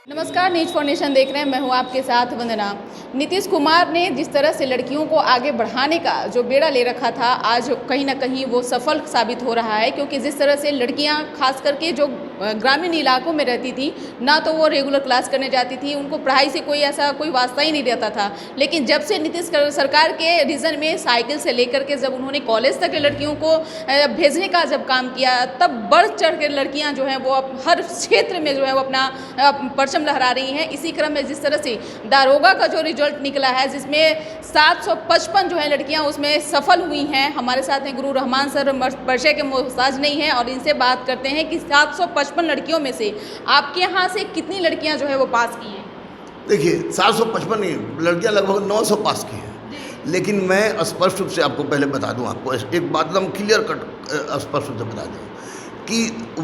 नमस्कार, news for nation देख रहे हैं। मैं हूं आपके साथ वंदना। नीतीश कुमार ने जिस तरह से लड़कियों को आगे बढ़ाने का जो बेड़ा ले रखा था, आज कहीं ना कहीं वो सफल साबित हो रहा है, क्योंकि जिस तरह से लड़कियां खास करके जो ग्रामीण इलाकों में रहती थी, ना तो वो रेगुलर क्लास करने जाती थी, उनको पढ़ाई से कोई वास्ता ही नहीं रहता था। लेकिन जब से नीतीश सरकार के रीजन में साइकिल से लेकर के जब उन्होंने कॉलेज तक लड़कियों को भेजने का जब काम किया, तब बढ़ चढ़ के लड़कियाँ जो हैं वो हर क्षेत्र में जो है वो अपना परचम लहरा रही हैं। इसी क्रम में जिस तरह से दारोगा का जो रिजल्ट निकला है, जिसमें 755 जो है लड़कियां उसमें सफल हुई हैं। हमारे साथ हैं गुरु रहमान सर, परिचय के मोहताज नहीं है, और इनसे बात करते हैं कि 755 लड़कियों में से आपके यहाँ से कितनी लड़कियां जो है वो पास की हैं। देखिए, 755 नहीं, लड़कियां लगभग 900 पास की हैं। लेकिन मैं स्पष्ट रूप से आपको पहले बता दूं, आपको एक बात एकदम क्लियर कट स्पष्ट रूप से बता दूं कि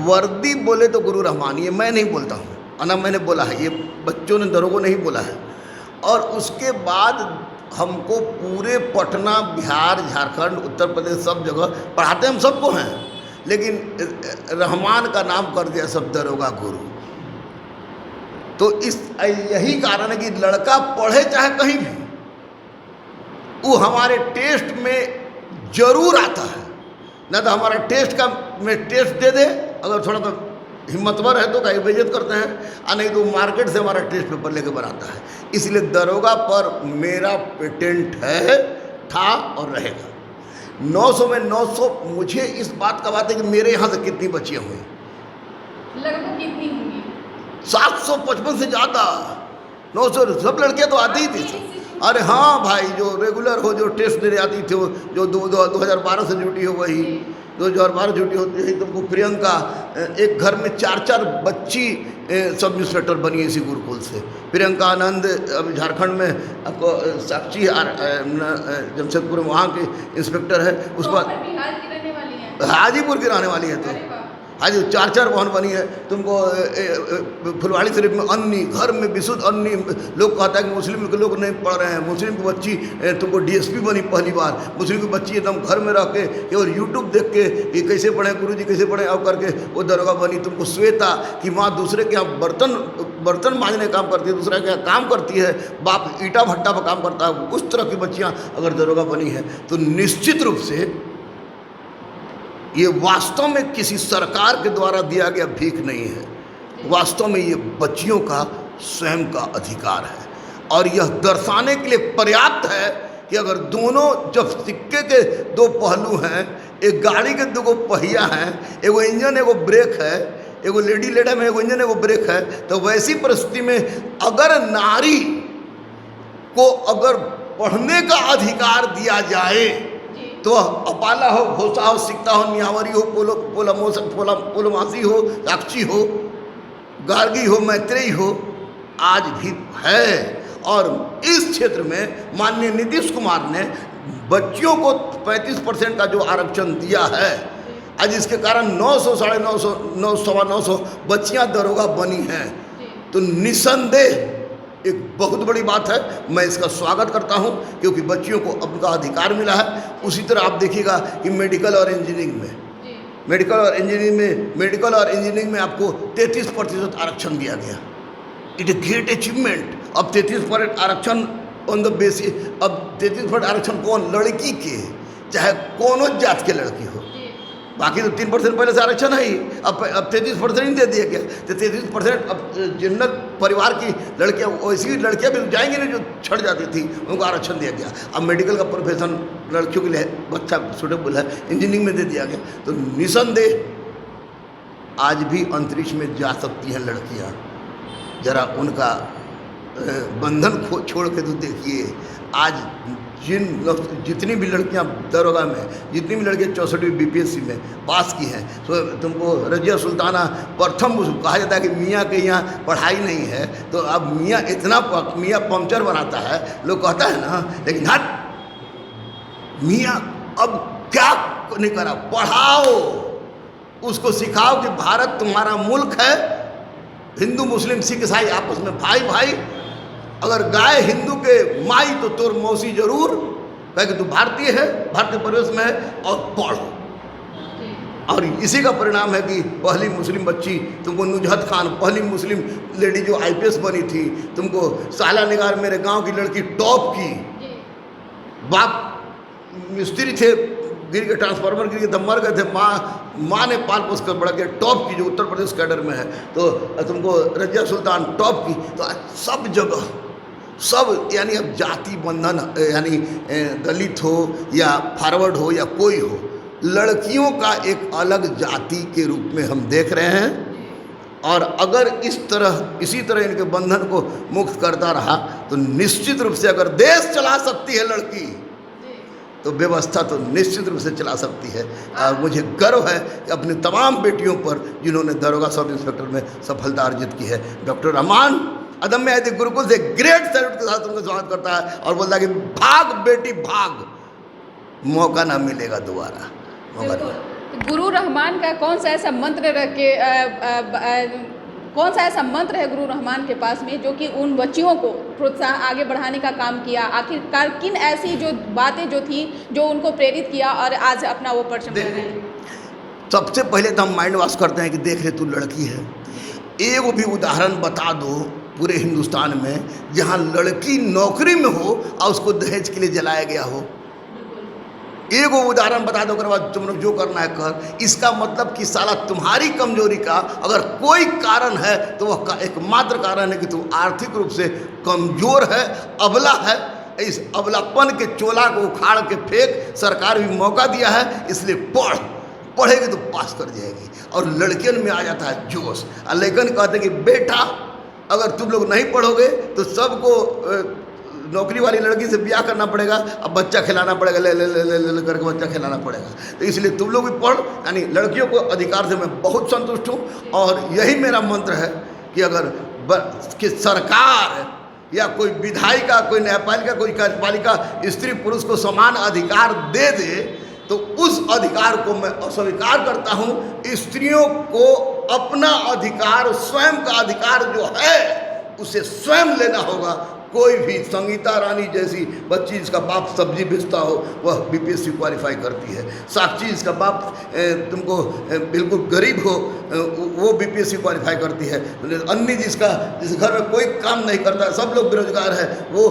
वर्दी बोले तो गुरु रहमान, ये मैं नहीं बोलता हूँ, ना मैंने बोला है, ये बच्चों ने, दरोगों ने ही बोला है। और उसके बाद हमको पूरे पटना, बिहार, झारखंड, उत्तर प्रदेश, सब जगह पढ़ाते हम सबको हैं, लेकिन रहमान का नाम कर दिया सब दरोगा गुरु। तो यही कारण है कि लड़का पढ़े चाहे कहीं भी, वो हमारे टेस्ट में जरूर आता है। ना तो हमारा टेस्ट का में टेस्ट दे दे, अगर थोड़ा तो हिम्मतवर है तो कहीं बेइज्जत करते हैं, और नहीं तो मार्केट से हमारा टेस्ट पेपर लेके बनाता है। इसलिए दरोगा पर मेरा पेटेंट है, था और रहेगा। 900 में 900, मुझे इस बात का बात है कि मेरे यहाँ से कितनी बच्चियाँ हुई, लगभग कितनी होंगी? 755 से ज़्यादा। 900 सब लड़कियाँ तो आती ही थी। अरे हाँ भाई, जो रेगुलर हो, जो टेस्ट देने आती थी, जो 2012 से ड्यूटी हो, वही 2012 ड्यूटी होती है। तुमको प्रियंका, एक घर में 4 बच्ची सब इंस्पेक्टर बनी है इसी गुरुकुल से। प्रियंका आनंद अभी झारखंड में, आपको साक्षी जमशेदपुर में वहाँ के इंस्पेक्टर है। उसके बाद बिहार की रहने वाली है, हाजीपुर की रहने वाली है। तो हाजी 4 बहन बनी है। तुमको फुलवाड़ी शरीफ में अन्नी, घर में विशुद्ध अन्नी, लोग कहता है कि मुस्लिम के लोग नहीं पढ़ रहे हैं। मुस्लिम की बच्ची तुमको डीएसपी बनी पहली बार। मुस्लिम की बच्ची एकदम घर में रह के केवल यूट्यूब देख के ये कैसे पढ़े गुरुजी, कैसे पढ़े, अब करके वो दरोगा बनी। तुमको श्वेता की माँ दूसरे के यहाँ बर्तन मांजने काम करती है, दूसरे के यहाँ काम करती है, बाप ईटा भट्टा पर काम करता है। उस तरह की बच्चियाँ अगर दरोगा बनी है, तो निश्चित रूप से ये वास्तव में किसी सरकार के द्वारा दिया गया भीख नहीं है, वास्तव में ये बच्चियों का स्वयं का अधिकार है। और यह दर्शाने के लिए पर्याप्त है कि अगर दोनों, जब सिक्के के 2 पहलू हैं, एक गाड़ी के 2 पहिया हैं, एगो इंजन एगो ब्रेक है, एगो लेडी लेडा में एगो इंजन एगो ब्रेक है, तो वैसी परिस्थिति में अगर नारी को अगर पढ़ने का अधिकार दिया जाए, तो अपाला हो, घोषा हो, सिकता हो, नियावरी हो, पोलोमासी हो, साक्षी हो, गार्गी हो, मैत्रेयी हो, आज भी है। और इस क्षेत्र में माननीय नीतीश कुमार ने बच्चियों को 35% का जो आरक्षण दिया है, आज इसके कारण 900, 950, 900 बच्चियां दरोगा बनी हैं। तो निसंदेह एक बहुत बड़ी बात है। मैं इसका स्वागत करता हूं, क्योंकि बच्चियों को अपना अधिकार मिला है। उसी तरह आप देखिएगा कि मेडिकल और इंजीनियरिंग में आपको 33% आरक्षण दिया गया। It a great achievement. अब 33% आरक्षण ऑन द बेसिस, अब 33% आरक्षण कौन, लड़की के, चाहे कौन जात के लड़की हो। बाकी तो 3% पहले से आरक्षण है ही, अब 33% नहीं दे दिया गया। तो 33% अब जनरल परिवार की लड़कियां, वैसी लड़कियां भी जाएंगी नहीं जो छड़ जाती थी, उनको आरक्षण दिया गया। अब मेडिकल का प्रोफेशन लड़कियों के लिए अच्छा सूटेबल है, इंजीनियरिंग में दे दिया गया। तो निसंदेह आज भी अंतरिक्ष में जा सकती हैं लड़कियाँ। जरा उनका बंधन छोड़ के तो देखिए, आज जितनी भी लड़कियां दरोगा में, जितनी भी लड़कियां 64वीं बीपीएससी में पास की हैं, तो तुमको रजिया सुल्ताना प्रथम कहा जाता है कि मियाँ के यहाँ पढ़ाई नहीं है। तो अब मियाँ मियाँ पंक्चर बनाता है, लोग कहता है ना, लेकिन हट, मियाँ अब क्या नहीं करा, पढ़ाओ, उसको सिखाओ कि भारत तुम्हारा मुल्क है, हिंदू मुस्लिम सिख ईसाई आपस में भाई भाई। अगर गाय हिंदू के माई तो तोर मौसी जरूर, कहे कि तू भारतीय है, भारतीय परिवेश में है, और पढ़ो। और इसी का परिणाम है कि पहली मुस्लिम बच्ची तुमको नुजहत खान, पहली मुस्लिम लेडी जो IPS बनी थी, तुमको साला निगार मेरे गांव की लड़की टॉप की, बाप मिस्त्री थे, गिर के ट्रांसफार्मर गिर के तो मर गए थे, माँ ने पाल पोस कर बड़ा किया, टॉप की जो उत्तर प्रदेश कैडर में है, तो तुमको रजिया सुल्तान टॉप की। तो सब जगह सब यानी अब जाति बंधन यानी दलित हो या फॉरवर्ड हो या कोई हो, लड़कियों का एक अलग जाति के रूप में हम देख रहे हैं। और अगर इसी तरह इनके बंधन को मुक्त करता रहा तो निश्चित रूप से अगर देश चला सकती है लड़की, तो व्यवस्था तो निश्चित रूप से चला सकती है। और मुझे गर्व है कि अपनी तमाम बेटियों पर जिन्होंने दरोगा सब इंस्पेक्टर में सफलता अर्जित की है। डॉक्टर रहमान अदम्य ऐतिक गुरुकुल से ग्रेट सैल्यूट के साथ उनको स्वागत करता है और बोलता है कि भाग बेटी भाग, मौका ना मिलेगा दोबारा। गुरु रहमान का कौन सा ऐसा मंत्र कौन सा ऐसा मंत्र है गुरु रहमान के पास में जो कि उन बच्चियों को प्रोत्साहन आगे बढ़ाने का काम किया? आखिरकार किन ऐसी जो बातें जो थी जो उनको प्रेरित किया और आज अपना वो परचम कर रहे हैं? सबसे पहले तो हम माइंड वॉश करते हैं कि देख रहे तू लड़की है, एक भी उदाहरण बता दो पूरे हिंदुस्तान में जहाँ लड़की नौकरी में हो और उसको दहेज के लिए जलाया गया हो। एक उदाहरण बता दो, उसके बाद तुम लोग जो करना है कर। इसका मतलब कि साला तुम्हारी कमजोरी का अगर कोई कारण है तो वह एकमात्र कारण है कि तुम आर्थिक रूप से कमजोर है, अबला है। इस अबलापन के चोला को उखाड़ के फेंक, सरकार भी मौका दिया है, इसलिए पढ़ेगी तो पास कर जाएगी। और लड़कियन में आ जाता है जोश, और लेकिन कहते हैं कि बेटा अगर तुम लोग नहीं पढ़ोगे तो सबको नौकरी वाली लड़की से ब्याह करना पड़ेगा, अब बच्चा खिलाना पड़ेगा, ले ले ले ले ले करके बच्चा खिलाना पड़ेगा। तो इसलिए तुम लोग भी पढ़। यानी लड़कियों को अधिकार से मैं बहुत संतुष्ट हूँ और यही मेरा मंत्र है कि अगर कि सरकार या कोई विधायिका, कोई न्यायपालिका, कोई कार्यपालिका स्त्री पुरुष को समान अधिकार दे दे तो उस अधिकार को मैं अस्वीकार करता हूँ। स्त्रियों को अपना अधिकार, स्वयं का अधिकार जो है उसे स्वयं लेना होगा। कोई भी संगीता रानी जैसी बच्ची जिसका बाप सब्जी बेचता हो वह BPSC क्वालिफाई करती है। साक्षी जिसका बाप तुमको बिल्कुल गरीब हो वो BPSC क्वालिफाई करती है। अन्नी जिस घर में कोई काम नहीं करता, सब लोग बेरोजगार है, वो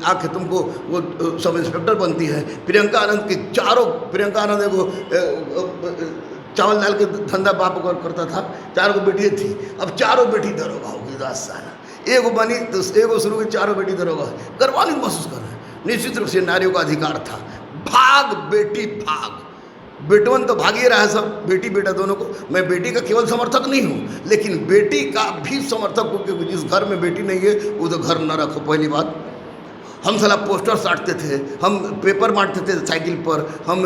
आके तुमको वो सब इंस्पेक्टर बनती है। प्रियंका आनंद एगो चावल दाल के धंधा बाप करता था, 4 गो बेटियाँ थी, अब 4 बेटी दरोगा होगी 10 साल। एगो बनी तो एगो शुरू की 4 बेटी दरोगा, गर्वान्वित महसूस कर रहे हैं। निश्चित रूप से नारियों का अधिकार था। भाग बेटी भाग, बेटवन तो भाग ही रहा है सब, बेटी बेटा दोनों को। मैं बेटी का केवल समर्थक नहीं हूँ, लेकिन बेटी का भी समर्थक हूँ, क्योंकि जिस घर में बेटी नहीं है वो तो घर न रखो। पहली बात, हम साला पोस्टर साटते थे, हम पेपर बांटते थे साइकिल पर, हम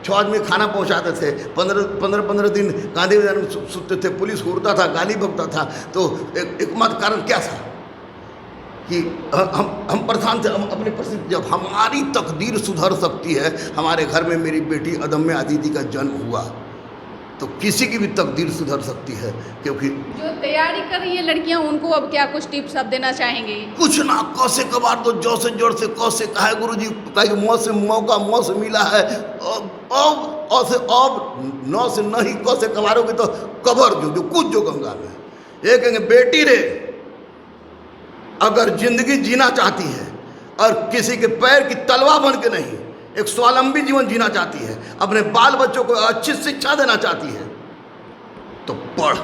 6 आदमी खाना पहुंचाते थे, 15 दिन गांधी मैदान में सुनते थे, पुलिस उड़ता था, गाली बकता था। तो एकमात्र कारण क्या था कि हम परेशान थे। हम अपनी परिस्थिति, जब हमारी तकदीर सुधर सकती है, हमारे घर में मेरी बेटी अदम्य आदिति का जन्म हुआ तो किसी की भी तकदीर सुधर सकती है। क्योंकि जो तैयारी कर रही है लड़कियां, उनको अब क्या कुछ टिप्स आप देना चाहेंगे? कुछ ना, क से कबार तो जो से जोड़ से क से कहा है गुरुजी, कहीं मौ से मौका मौ से मिला है, अब से अब नौ से नहीं, क से कबारोगे तो कबर जो कुछ जो गंगा में। ये कहेंगे बेटी रे, अगर जिंदगी जीना चाहती है और किसी के पैर की तलवा बन के नहीं, एक स्वावलंबी जीवन जीना चाहती है, अपने बाल बच्चों को अच्छी शिक्षा देना चाहती है, तो पढ़।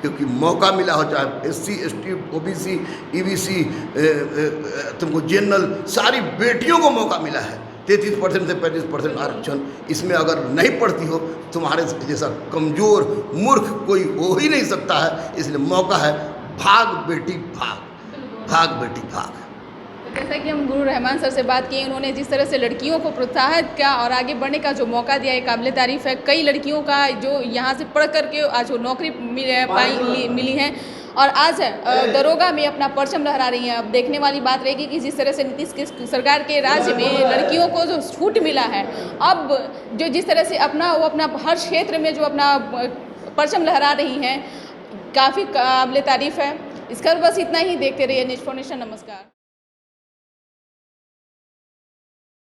क्योंकि मौका मिला हो, चाहे SC ST OBC EBC तुमको जनरल, सारी बेटियों को मौका मिला है। 33% से 35% आरक्षण। इसमें अगर नहीं पढ़ती हो, तुम्हारे जैसा कमज़ोर मूर्ख कोई हो ही नहीं सकता है। इसलिए मौका है, भाग बेटी भाग, भाग बेटी भाग। जैसा कि हम गुरु रहमान सर से बात की, उन्होंने जिस तरह से लड़कियों को प्रोत्साहित किया और आगे बढ़ने का जो मौका दिया, एक काबिल तारीफ़ है। कई लड़कियों का जो यहाँ से पढ़ करके आज वो नौकरी मिली है और आज दरोगा में अपना परचम लहरा रही हैं। अब देखने वाली बात रहेगी कि जिस तरह से नीतीश की सरकार के राज्य में लड़कियों को जो छूट मिला है, अब जो जिस तरह से वो अपना हर क्षेत्र में जो अपना परचम लहरा रही हैं, काफ़ी काबिल तारीफ़ है। इसका बस इतना ही। देखते रहिए न्यूज़4नेशन। नमस्कार।